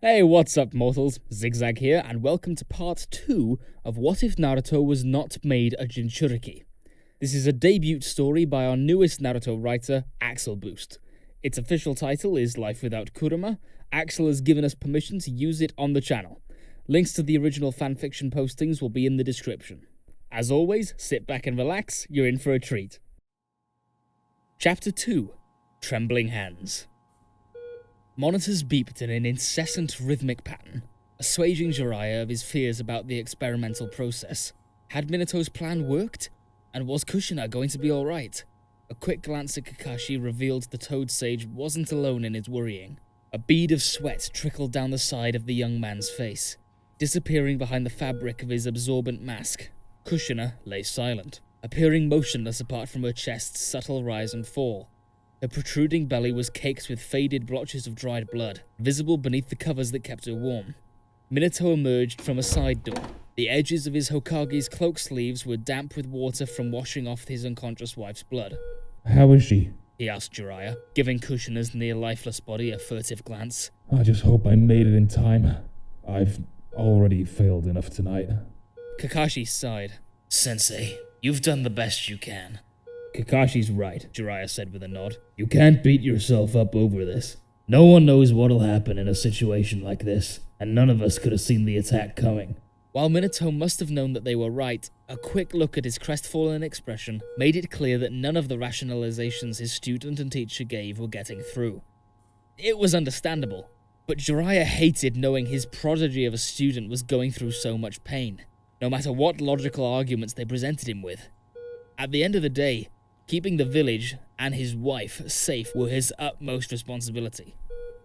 Hey, what's up, mortals? Zigzag here, and welcome to part 2 of What If Naruto Was Not Made a Jinchuriki. This is a debut story by our newest Naruto writer, AxleBoost. Its official title is Life Without Kurama. Axel has given us permission to use it on the channel. Links to the original fanfiction postings will be in the description. As always, sit back and relax, you're in for a treat. Chapter 2: Trembling Hands. Monitors beeped in an incessant rhythmic pattern, assuaging Jiraiya of his fears about the experimental process. Had Minato's plan worked? And was Kushina going to be alright? A quick glance at Kakashi revealed the Toad Sage wasn't alone in his worrying. A bead of sweat trickled down the side of the young man's face, disappearing behind the fabric of his absorbent mask. Kushina lay silent, appearing motionless apart from her chest's subtle rise and fall. Her protruding belly was caked with faded blotches of dried blood, visible beneath the covers that kept her warm. Minato emerged from a side door. The edges of his Hokage's cloak sleeves were damp with water from washing off his unconscious wife's blood. How is she? He asked Jiraiya, giving Kushina's near-lifeless body a furtive glance. I just hope I made it in time. I've already failed enough tonight. Kakashi sighed. Sensei, you've done the best you can. Kakashi's right, Jiraiya said with a nod. You can't beat yourself up over this. No one knows what'll happen in a situation like this, and none of us could have seen the attack coming. While Minato must have known that they were right, a quick look at his crestfallen expression made it clear that none of the rationalizations his student and teacher gave were getting through. It was understandable, but Jiraiya hated knowing his prodigy of a student was going through so much pain, no matter what logical arguments they presented him with. At the end of the day, keeping the village and his wife safe were his utmost responsibility,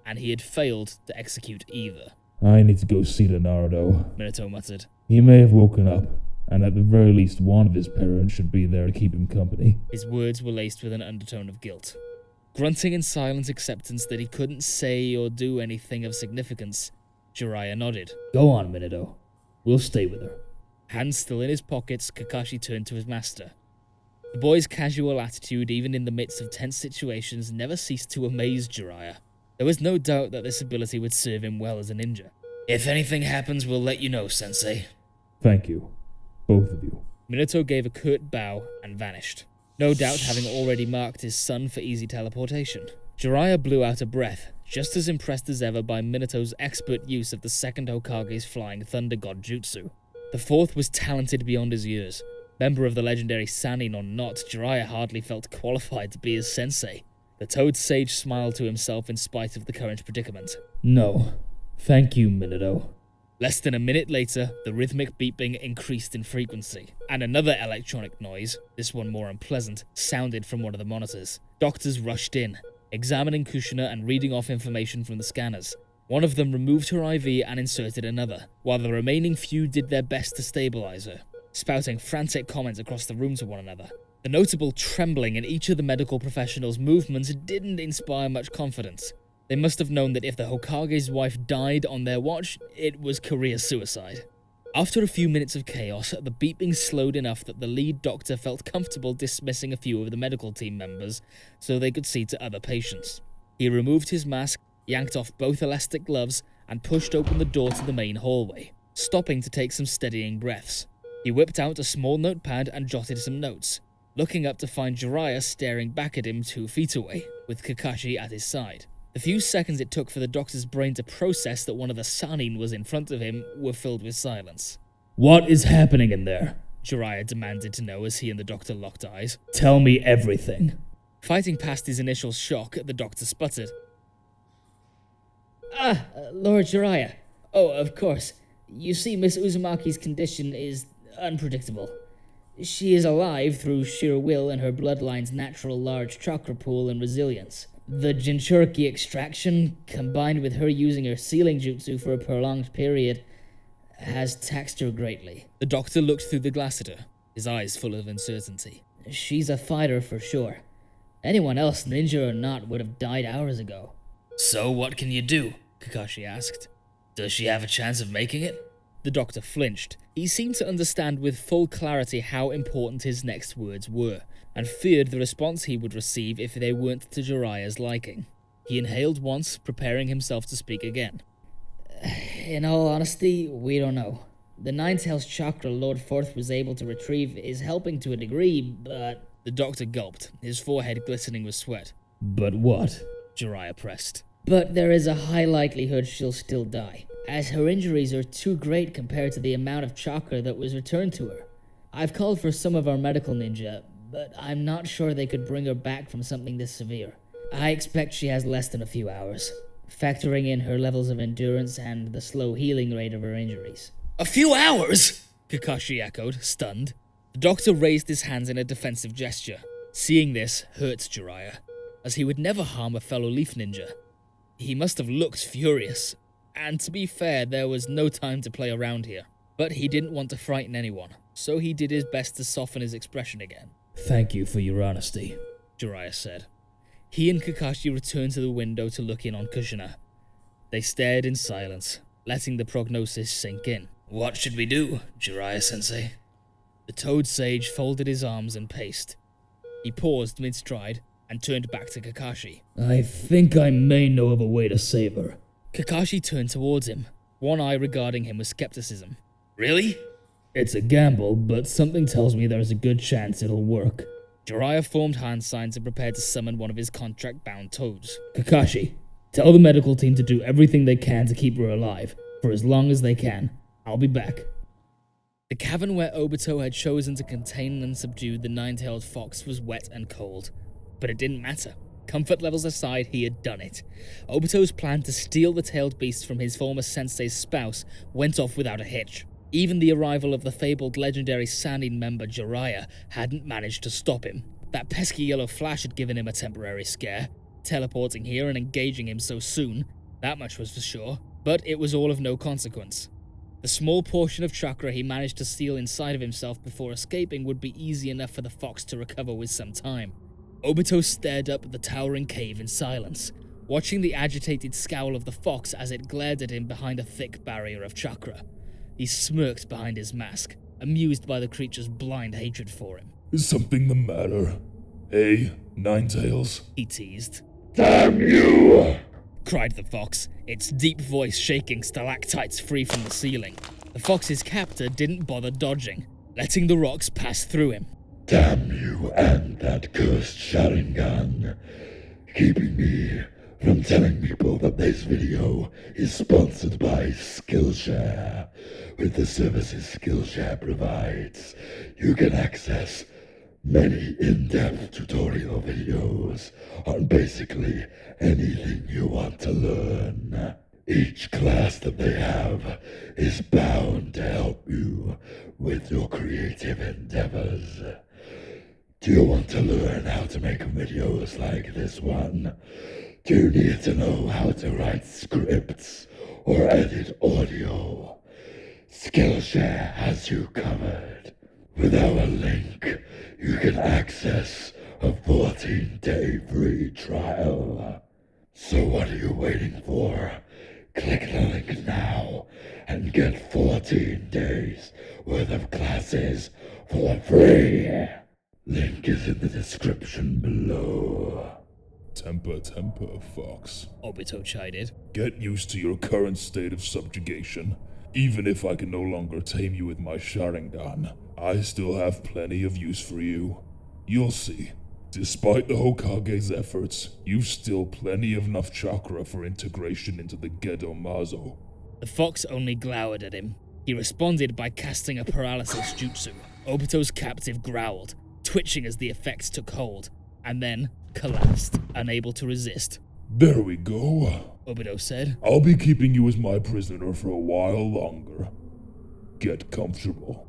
and he had failed to execute either. I need to go see the Naruto. Minato muttered. He may have woken up, and at the very least one of his parents should be there to keep him company. His words were laced with an undertone of guilt. Grunting in silent acceptance that he couldn't say or do anything of significance, Jiraiya nodded. Go on, Minato. We'll stay with her. Hands still in his pockets, Kakashi turned to his master. The boy's casual attitude, even in the midst of tense situations, never ceased to amaze Jiraiya. There was no doubt that this ability would serve him well as a ninja. If anything happens, we'll let you know, Sensei. Thank you. Both of you. Minato gave a curt bow and vanished, no doubt having already marked his son for easy teleportation. Jiraiya blew out a breath, just as impressed as ever by Minato's expert use of the second Hokage's flying thunder god jutsu. The fourth was talented beyond his years. Member of the legendary Sannin or not, Jiraiya hardly felt qualified to be his sensei. The Toad Sage smiled to himself in spite of the current predicament. No, thank you, Minato. Less than a minute later, the rhythmic beeping increased in frequency, and another electronic noise, this one more unpleasant, sounded from one of the monitors. Doctors rushed in, examining Kushina and reading off information from the scanners. One of them removed her IV and inserted another, while the remaining few did their best to stabilize her, spouting frantic comments across the room to one another. The notable trembling in each of the medical professionals' movements didn't inspire much confidence. They must have known that if the Hokage's wife died on their watch, it was career suicide. After a few minutes of chaos, the beeping slowed enough that the lead doctor felt comfortable dismissing a few of the medical team members so they could see to other patients. He removed his mask, yanked off both elastic gloves, and pushed open the door to the main hallway, stopping to take some steadying breaths. He whipped out a small notepad and jotted some notes, looking up to find Jiraiya staring back at him 2 feet away, with Kakashi at his side. The few seconds it took for the doctor's brain to process that one of the Sannin was in front of him were filled with silence. What is happening in there? Jiraiya demanded to know as he and the doctor locked eyes. Tell me everything. Fighting past his initial shock, the doctor sputtered. Lord Jiraiya. Oh, of course. You see, Miss Uzumaki's condition is unpredictable. She is alive through sheer will and her bloodline's natural large chakra pool and resilience. The Jinchuriki extraction, combined with her using her sealing jutsu for a prolonged period, has taxed her greatly. The doctor looked through the glass at her, his eyes full of uncertainty. She's a fighter for sure. Anyone else, ninja or not, would have died hours ago. So what can you do? Kakashi asked. Does she have a chance of making it? The doctor flinched. He seemed to understand with full clarity how important his next words were, and feared the response he would receive if they weren't to Jiraiya's liking. He inhaled once, preparing himself to speak again. In all honesty, we don't know. The Ninetales chakra Lord Forth was able to retrieve is helping to a degree, but... The doctor gulped, his forehead glistening with sweat. But what? Jiraiya pressed. But there is a high likelihood she'll still die, as her injuries are too great compared to the amount of chakra that was returned to her. I've called for some of our medical ninja, but I'm not sure they could bring her back from something this severe. I expect she has less than a few hours, factoring in her levels of endurance and the slow healing rate of her injuries. A few hours? Kakashi echoed, stunned. The doctor raised his hands in a defensive gesture. Seeing this hurt Jiraiya, as he would never harm a fellow Leaf Ninja. He must have looked furious, and to be fair, there was no time to play around here. But he didn't want to frighten anyone, so he did his best to soften his expression again. Thank you for your honesty, Jiraiya said. He and Kakashi returned to the window to look in on Kushina. They stared in silence, letting the prognosis sink in. What should we do, Jiraiya-sensei? The Toad Sage folded his arms and paced. He paused mid-stride and turned back to Kakashi. I think I may know of a way to save her. Kakashi turned towards him, one eye regarding him with skepticism. Really? It's a gamble, but something tells me there's a good chance it'll work. Jiraiya formed hand signs and prepared to summon one of his contract-bound toads. Kakashi, tell the medical team to do everything they can to keep her alive, for as long as they can. I'll be back. The cavern where Obito had chosen to contain and subdue the nine-tailed fox was wet and cold. But it didn't matter. Comfort levels aside, he had done it. Obito's plan to steal the tailed beast from his former sensei's spouse went off without a hitch. Even the arrival of the fabled legendary Sannin member Jiraiya hadn't managed to stop him. That pesky yellow flash had given him a temporary scare, teleporting here and engaging him so soon, that much was for sure, but it was all of no consequence. The small portion of chakra he managed to steal inside of himself before escaping would be easy enough for the fox to recover with some time. Obito stared up at the towering cave in silence, watching the agitated scowl of the fox as it glared at him behind a thick barrier of chakra. He smirked behind his mask, amused by the creature's blind hatred for him. Is something the matter? Hey, Ninetales? He teased. Damn you! Cried the fox, its deep voice shaking stalactites free from the ceiling. The fox's captor didn't bother dodging, letting the rocks pass through him. Damn you and that cursed Sharingan, keeping me from telling people that this video is sponsored by Skillshare. With the services Skillshare provides, you can access many in-depth tutorial videos on basically anything you want to learn. Each class that they have is bound to help you with your creative endeavors. Do you want to learn how to make videos like this one? Do you need to know how to write scripts or edit audio? Skillshare has you covered. With our link, you can access a 14-day free trial. So what are you waiting for? Click the link now and get 14 days worth of classes for free. Link is in the description below. Temper, Fox. Obito chided. Get used to your current state of subjugation. Even if I can no longer tame you with my Sharingan, I still have plenty of use for you. You'll see. Despite the Hokage's efforts, you've still plenty of enough chakra for integration into the Gedo Mazo. The fox only glowered at him. He responded by casting a paralysis jutsu. Obito's captive growled, twitching as the effects took hold, and then collapsed, unable to resist. There we go, Obito said. I'll be keeping you as my prisoner for a while longer. Get comfortable.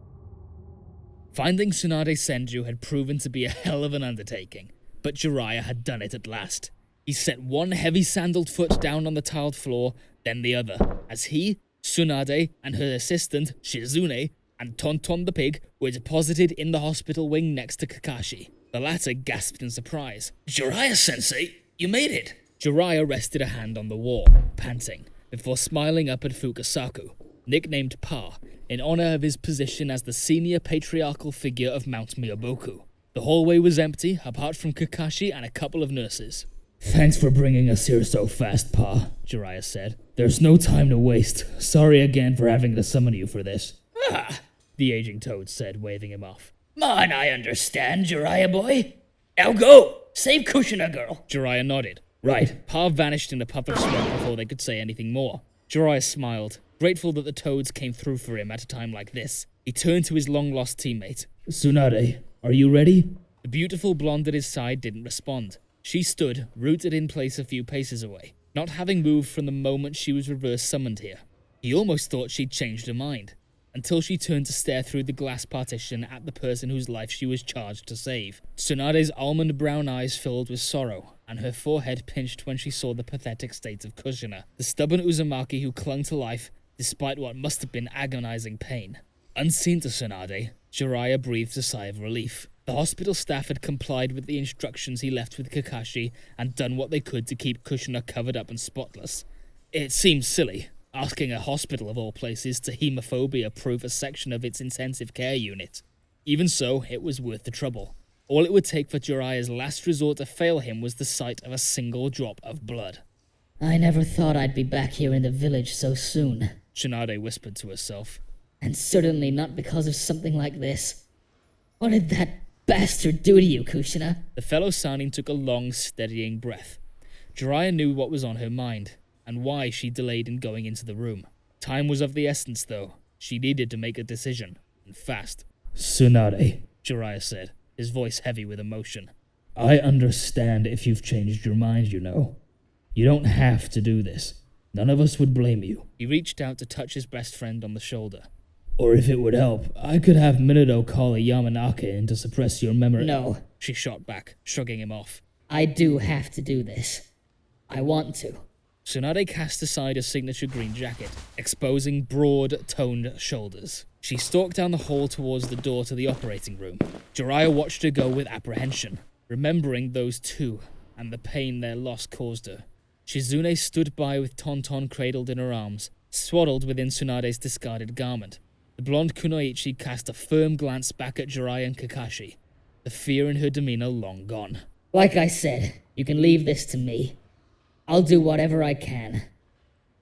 Finding Tsunade Senju had proven to be a hell of an undertaking, but Jiraiya had done it at last. He set one heavy sandaled foot down on the tiled floor, then the other, as he, Tsunade, and her assistant, Shizune, and Tonton the pig were deposited in the hospital wing next to Kakashi. The latter gasped in surprise. Jiraiya-sensei, you made it! Jiraiya rested a hand on the wall, panting, before smiling up at Fukasaku, nicknamed Pa, in honor of his position as the senior patriarchal figure of Mount Miyaboku. The hallway was empty, apart from Kakashi and a couple of nurses. Thanks for bringing us here so fast, Pa, Jiraiya said. There's no time to waste. Sorry again for having to summon you for this. Ah, The aging toad said, waving him off. man, I understand, Jiraiya boy. Now go! Save Kushina, girl. Jiraiya nodded. Right. Pa vanished in a puff of smoke before they could say anything more. Jiraiya smiled, grateful that the toads came through for him at a time like this. He turned to his long-lost teammate. Tsunade, are you ready? The beautiful blonde at his side didn't respond. She stood, rooted in place a few paces away, not having moved from the moment she was reverse summoned here. He almost thought she'd changed her mind, until she turned to stare through the glass partition at the person whose life she was charged to save. Tsunade's almond brown eyes filled with sorrow, and her forehead pinched when she saw the pathetic state of Kushina, the stubborn Uzumaki who clung to life despite what must have been agonizing pain. Unseen to Tsunade, Jiraiya breathed a sigh of relief. The hospital staff had complied with the instructions he left with Kakashi and done what they could to keep Kushina covered up and spotless. It seemed silly, asking a hospital of all places to hemophobia-proof a section of its intensive care unit. Even so, it was worth the trouble. All it would take for Jiraiya's last resort to fail him was the sight of a single drop of blood. I never thought I'd be back here in the village so soon. Tsunade whispered to herself. And certainly not because of something like this. What did that bastard do to you, Kushina? The fellow Sannin took a long, steadying breath. Jiraiya knew what was on her mind, and why she delayed in going into the room. Time was of the essence, though. She needed to make a decision, and fast. Tsunade, Jiraiya said, his voice heavy with emotion. I understand if you've changed your mind, you know. You don't have to do this. None of us would blame you. He reached out to touch his best friend on the shoulder. Or if it would help, I could have Minato call a Yamanaka in to suppress your memory. No, She shot back, shrugging him off. I do have to do this. I want to. Tsunade cast aside her signature green jacket, exposing broad, toned shoulders. She stalked down the hall towards the door to the operating room. Jiraiya watched her go with apprehension, remembering those two and the pain their loss caused her. Shizune stood by with Tonton cradled in her arms, swaddled within Tsunade's discarded garment. The blonde kunoichi cast a firm glance back at Jiraiya and Kakashi, the fear in her demeanor long gone. Like I said, you can leave this to me. I'll do whatever I can,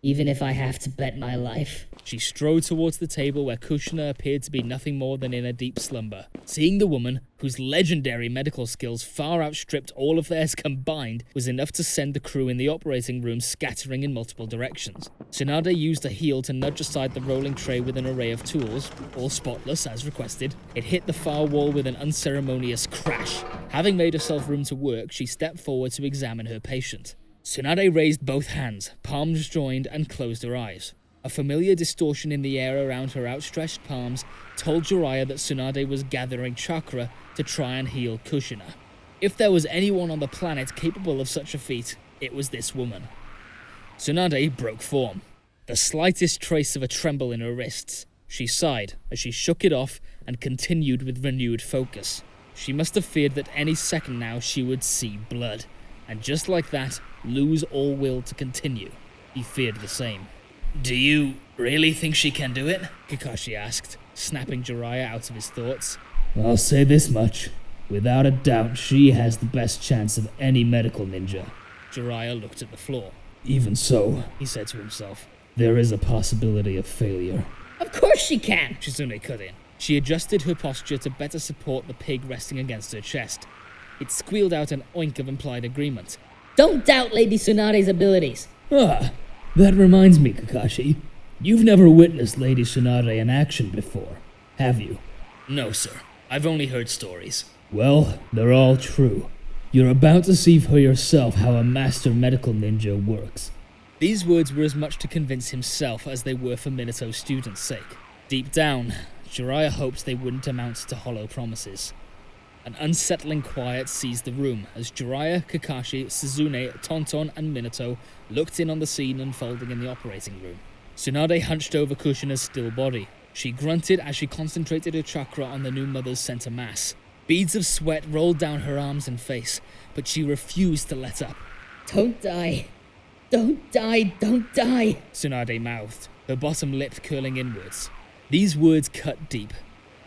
even if I have to bet my life. She strode towards the table where Kushina appeared to be nothing more than in a deep slumber. Seeing the woman, whose legendary medical skills far outstripped all of theirs combined, was enough to send the crew in the operating room scattering in multiple directions. Tsunade used a heel to nudge aside the rolling tray with an array of tools, all spotless as requested. It hit the far wall with an unceremonious crash. Having made herself room to work, she stepped forward to examine her patient. Tsunade raised both hands, palms joined, and closed her eyes. A familiar distortion in the air around her outstretched palms told Jiraiya that Tsunade was gathering chakra to try and heal Kushina. If there was anyone on the planet capable of such a feat, it was this woman. Tsunade broke form, the slightest trace of a tremble in her wrists. She sighed as she shook it off and continued with renewed focus. She must have feared that any second now she would see blood, and just like that, lose all will to continue. He feared the same. Do you really think she can do it? Kakashi asked, snapping Jiraiya out of his thoughts. I'll say this much. Without a doubt, she has the best chance of any medical ninja. Jiraiya looked at the floor. Even so, he said to himself, there is a possibility of failure. Of course she can! Shizune cut in. She adjusted her posture to better support the pig resting against her chest. It squealed out an oink of implied agreement. Don't doubt Lady Tsunade's abilities. Ah, that reminds me, Kakashi. You've never witnessed Lady Tsunade in action before, have you? No, sir. I've only heard stories. Well, they're all true. You're about to see for yourself how a master medical ninja works. These words were as much to convince himself as they were for Minato's students' sake. Deep down, Jiraiya hoped they wouldn't amount to hollow promises. An unsettling quiet seized the room as Jiraiya, Kakashi, Suzune, Tonton, and Minato looked in on the scene unfolding in the operating room. Tsunade hunched over Kushina's still body. She grunted as she concentrated her chakra on the new mother's center mass. Beads of sweat rolled down her arms and face, but she refused to let up. Don't die. Don't die, don't die. Tsunade mouthed, her bottom lip curling inwards. These words cut deep.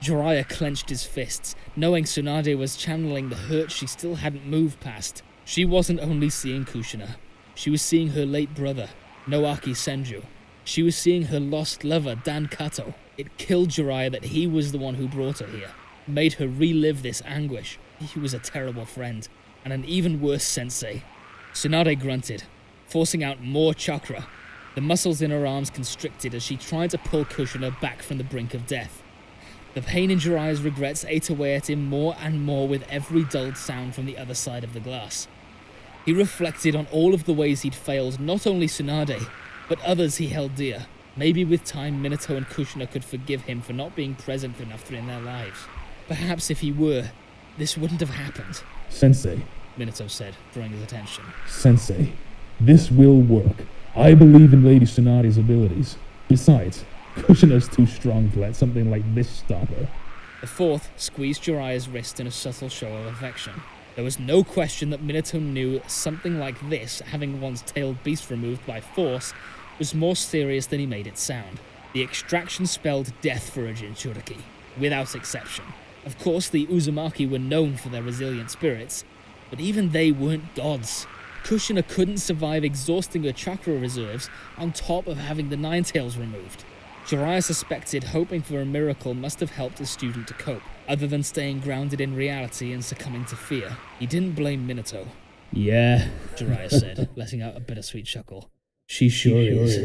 Jiraiya clenched his fists, knowing Tsunade was channeling the hurt she still hadn't moved past. She wasn't only seeing Kushina, she was seeing her late brother, Noaki Senju. She was seeing her lost lover, Dan Kato. It killed Jiraiya that he was the one who brought her here, made her relive this anguish. He was a terrible friend, and an even worse sensei. Tsunade grunted, forcing out more chakra. The muscles in her arms constricted as she tried to pull Kushina back from the brink of death. The pain in Jiraiya's regrets ate away at him more and more with every dulled sound from the other side of the glass. He reflected on all of the ways he'd failed not only Tsunade, but others he held dear. Maybe with time Minato and Kushina could forgive him for not being present enough in their lives. Perhaps if he were, this wouldn't have happened. Sensei, Minato said, drawing his attention. Sensei, this will work. I believe in Lady Tsunade's abilities. Besides, Kushina's too strong to let something like this stop her. The fourth squeezed Jiraiya's wrist in a subtle show of affection. There was no question that Minato knew something like this, having one's tailed beast removed by force, was more serious than he made it sound. The extraction spelled death for a Jinchuriki, without exception. Of course, the Uzumaki were known for their resilient spirits, but even they weren't gods. Kushina couldn't survive exhausting her chakra reserves on top of having the Nine Tails removed. Jiraiya suspected hoping for a miracle must have helped the student to cope, other than staying grounded in reality and succumbing to fear. He didn't blame Minato. Yeah, Jiraiya said, letting out a bittersweet chuckle. she sure is.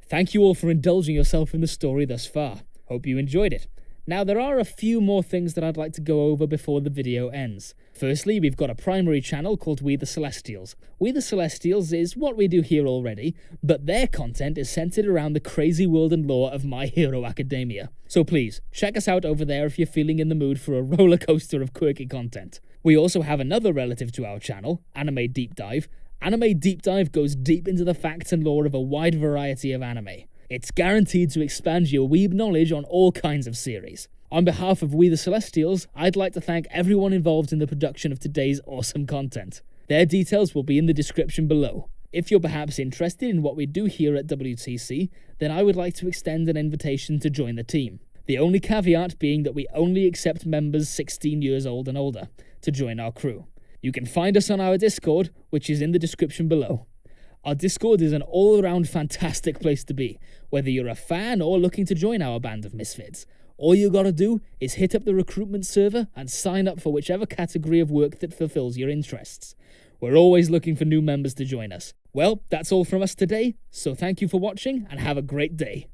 Thank you all for indulging yourself in the story thus far. Hope you enjoyed it. Now, there are a few more things that I'd like to go over before the video ends. Firstly, we've got a primary channel called We the Celestials. We the Celestials is what we do here already, but their content is centered around the crazy world and lore of My Hero Academia. So please, check us out over there if you're feeling in the mood for a roller coaster of quirky content. We also have another relative to our channel, Anime Deep Dive. Anime Deep Dive goes deep into the facts and lore of a wide variety of anime. It's guaranteed to expand your weeb knowledge on all kinds of series. On behalf of We the Celestials, I'd like to thank everyone involved in the production of today's awesome content. Their details will be in the description below. If you're perhaps interested in what we do here at WTC, then I would like to extend an invitation to join the team. The only caveat being that we only accept members 16 years old and older to join our crew. You can find us on our Discord, which is in the description below. Our Discord is an all-around fantastic place to be, whether you're a fan or looking to join our band of misfits. All you gotta do is hit up the recruitment server and sign up for whichever category of work that fulfills your interests. We're always looking for new members to join us. Well, that's all from us today, so thank you for watching and have a great day.